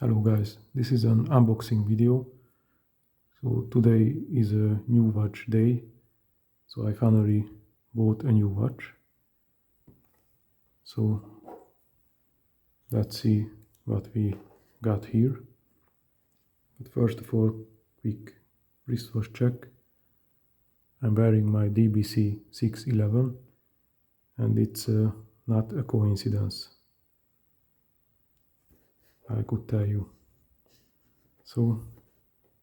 Hello guys, this is an unboxing video. So today is a new watch day. So I finally bought a new watch. So let's see what we got here. But first of all, quick wristwatch check. I'm wearing my DBC-310 and it's not a coincidence, I could tell you. So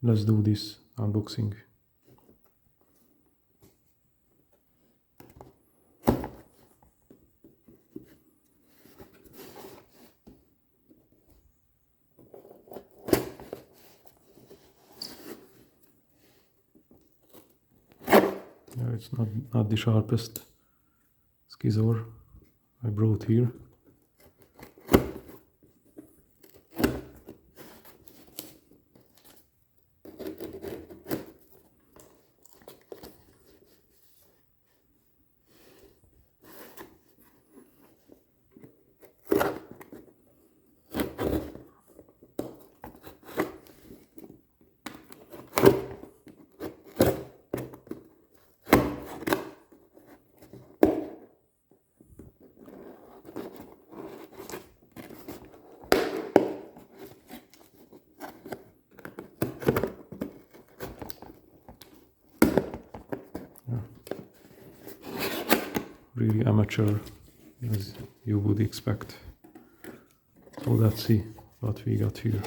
let's do this unboxing. Yeah, it's not the sharpest scissor I brought here. Really amateur, as you would expect. So let's see what we got here.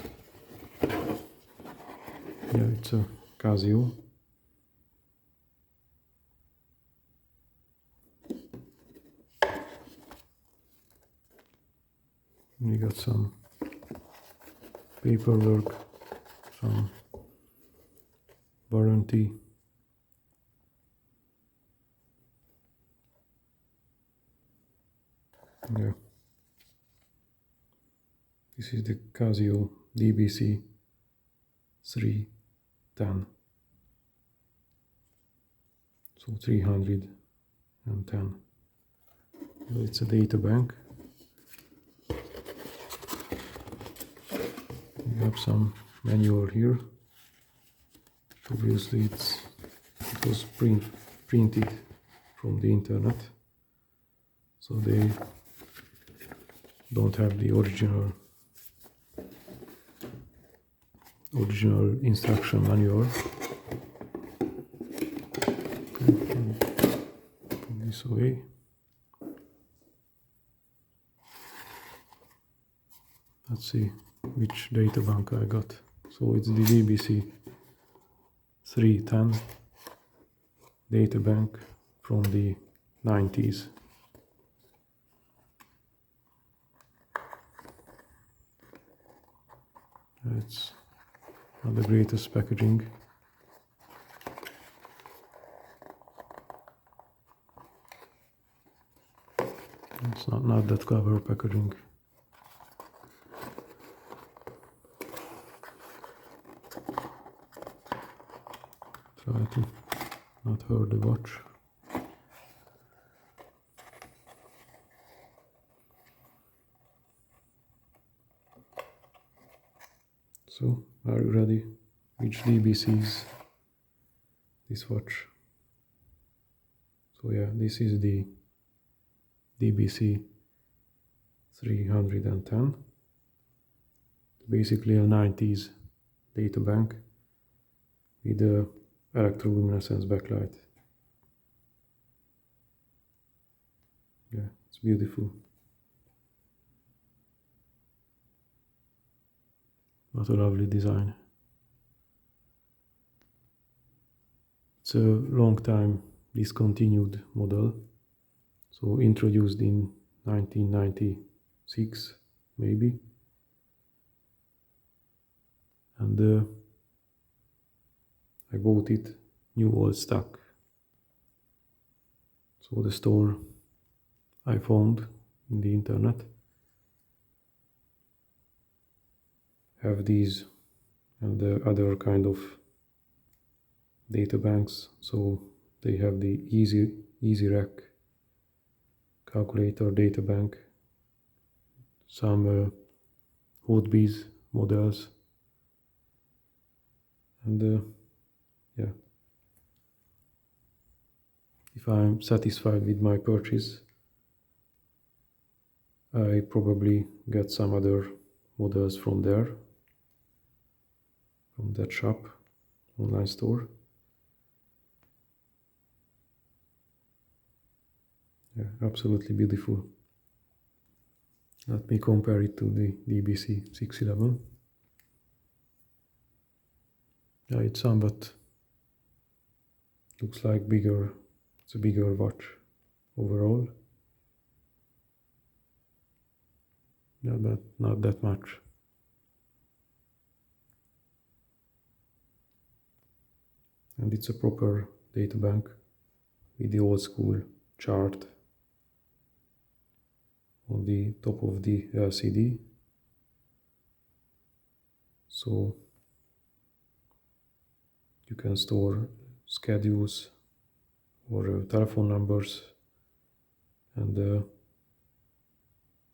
Yeah, it's a Casio. We got some paperwork, some warranty. Yeah. This is the Casio DBC-310. So 310. It's a Databank. We have some manual here. Obviously it was printed from the internet, so they don't have the original instruction manual. This way. Let's see which Databank I got. So it's the DBC-310 Databank from the 90's. It's not the greatest packaging. It's not that clever packaging. Try to not hurt the watch. So, are you ready? Which DBC is this watch? So yeah, this is the DBC-310. Basically a 90's Databank with a electroluminescence backlight. Yeah, it's beautiful. What a lovely design. It's a long time discontinued model, so introduced in 1996 maybe, and I bought it new old stock. So the store I found in the internet have these and the other kind of databanks. So they have the easy rack calculator databank, some hotbees models. And yeah, if I'm satisfied with my purchase, I probably get some other models from there, from that shop, online store. Yeah, absolutely beautiful. Let me compare it to the DBC-310. Yeah, it's somewhat looks like bigger. It's a bigger watch overall. Yeah, but not that much. And it's a proper databank with the old school chart on the top of the LCD. So you can store schedules or telephone numbers, and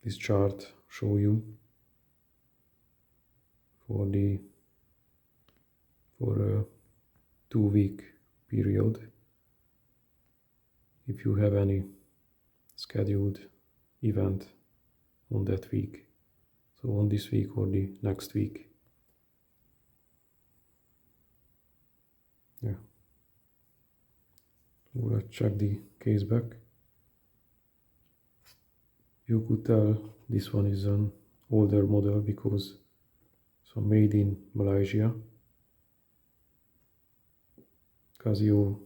this chart show you for a 2-week period if you have any scheduled event on that week, so on this week or the next week. Yeah, so let's check the Caseback. You could tell this one is an older model because it's made in Malaysia. Casio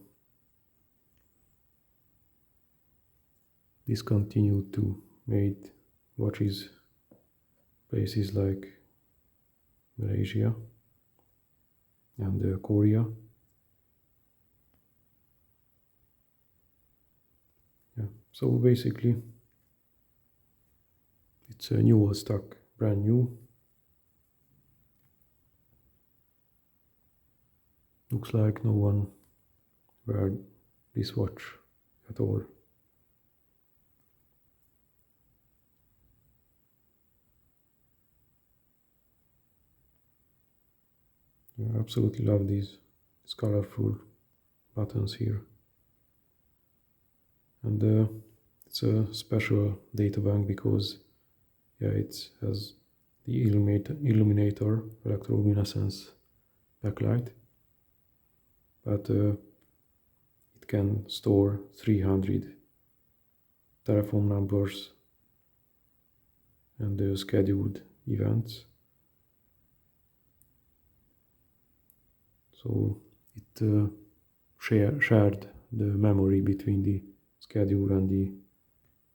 discontinued to make watches places like Malaysia and Korea. Yeah, so basically it's a new stock, brand new. Looks like no one wear this watch at all. I absolutely love these colorful buttons here. And it's a special databank because yeah, it has the illuminator electroluminescence backlight, but it can store 300 telephone numbers and scheduled events. So it shared the memory between the schedule and the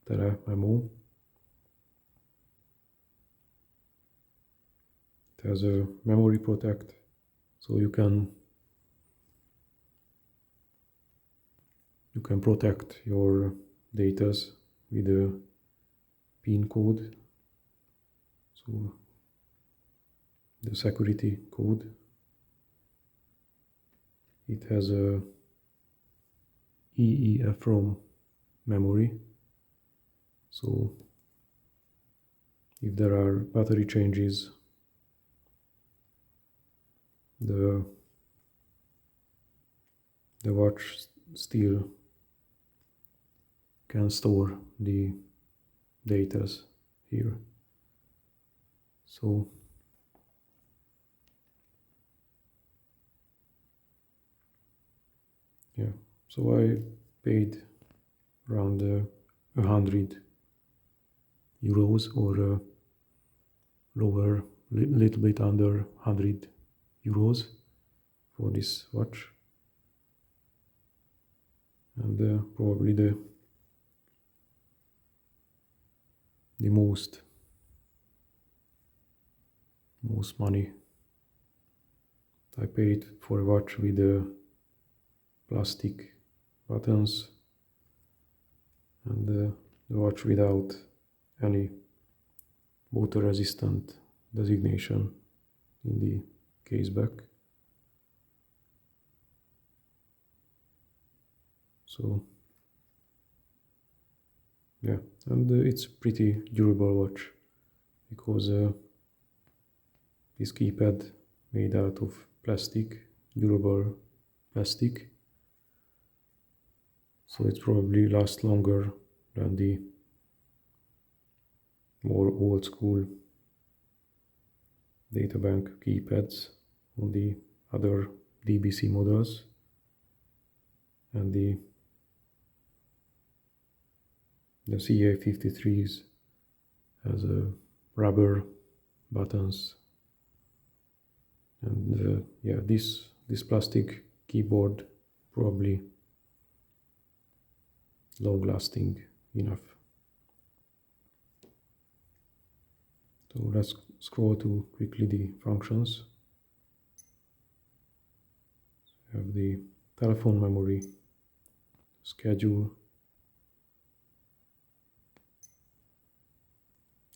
telememo. It has a memory protect, so you can protect your data with a PIN code, so the security code. It has a EEPROM memory, so if there are battery changes, the watch still can store the data here. So yeah, so I paid around €100 or lower, little bit under €100 for this watch, and probably the most money I paid for a watch with plastic buttons and the watch without any water resistant designation in the Caseback. So yeah, and it's pretty durable watch because this keypad made out of plastic, durable plastic, so it's probably lasts longer than the more old school Databank keypads on the other DBC models. And the CA53s has rubber buttons, and yeah, this plastic keyboard probably long lasting enough. So let's scroll to quickly the functions. We have the telephone memory, schedule,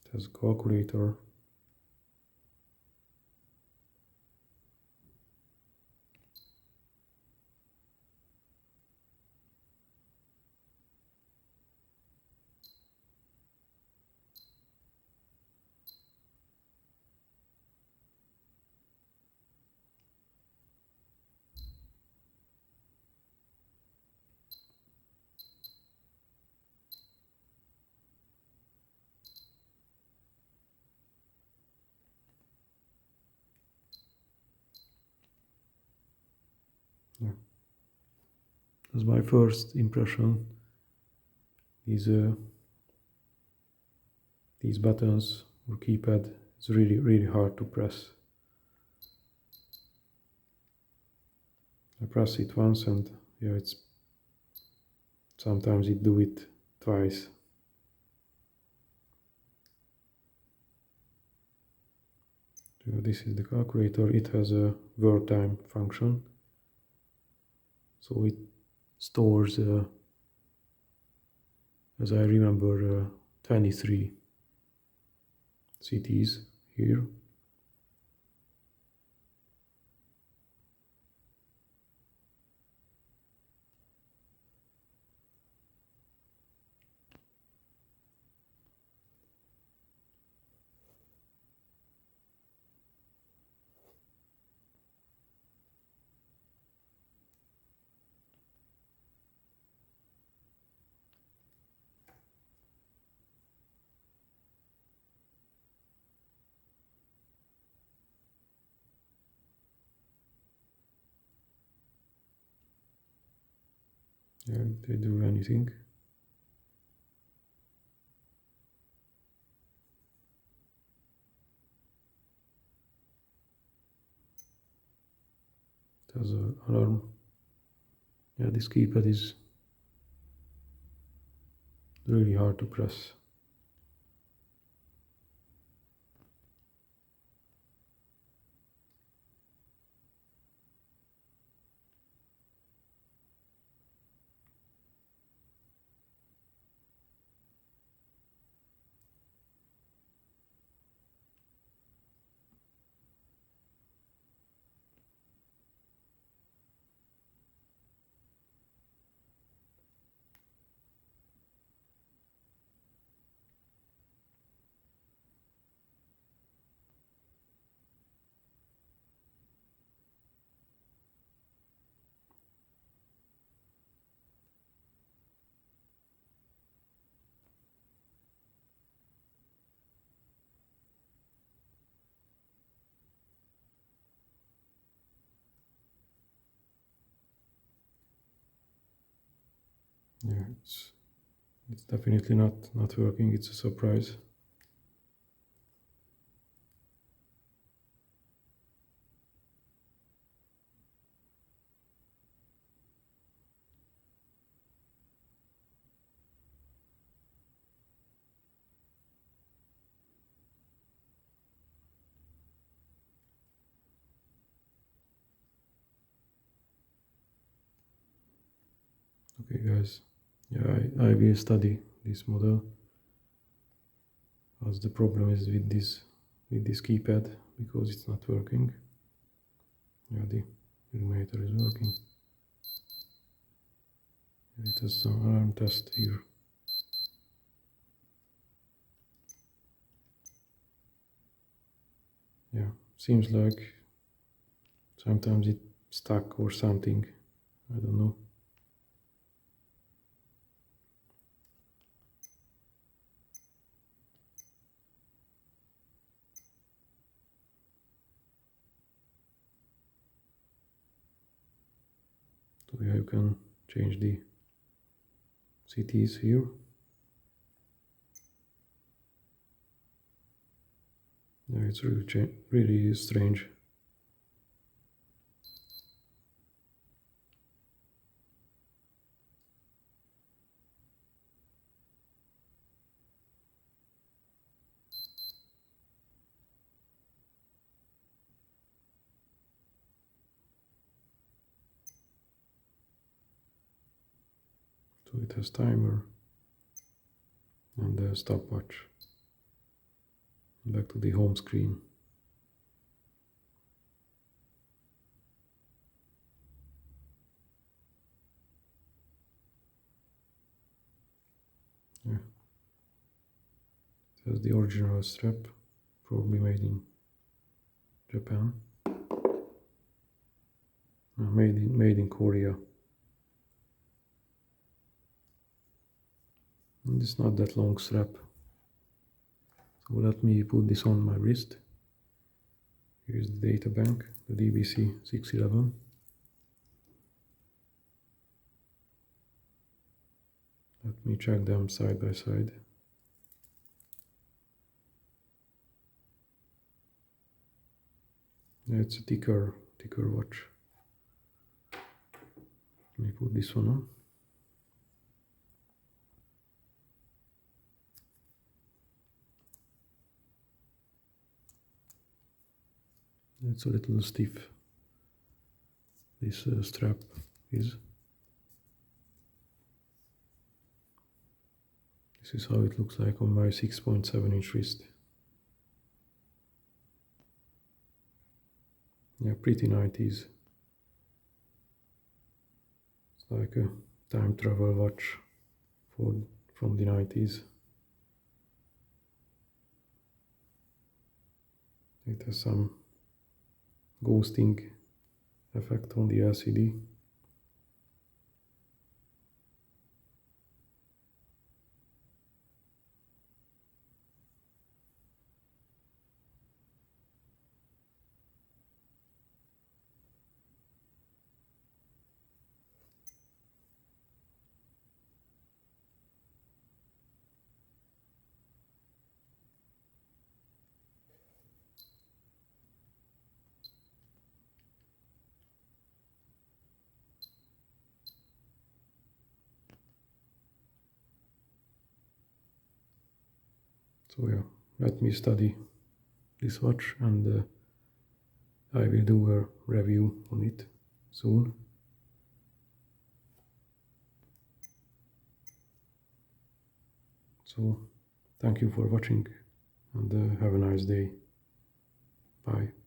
it has a calculator, yeah. That's my first impression. These buttons or keypad is really hard to press. I press it once and yeah, it's sometimes it do it twice. So this is the calculator. It has a word time function, so it stores as I remember 23 cities here. Yeah, they do anything. It has an alarm. Yeah, this keypad is really hard to press. Yeah, it's definitely not working. It's a surprise. Okay, guys. Yeah, I will study this model. As the problem is with this keypad, because it's not working. Yeah, the illuminator is working. It has some alarm test here. Yeah, seems like sometimes it's stuck or something. I don't know. So yeah, you can change the cities here. Yeah, it's really strange. So it has timer and a stopwatch. Back to the home screen. Yeah. It has the original strap, probably made in Japan. Made in Korea. And it's not that long strap. So let me put this on my wrist. Here's the Databank, the DBC-310. Let me check them side by side. Yeah, it's a thicker watch. Let me put this one on. It's a little stiff. This strap is. This is how it looks like on my 6.7-inch wrist. Yeah, pretty 90s. It's like a time travel watch from the 90s. It has some ghosting effect on the LCD. So yeah, let me study this watch and I will do a review on it soon. So thank you for watching and have a nice day. Bye.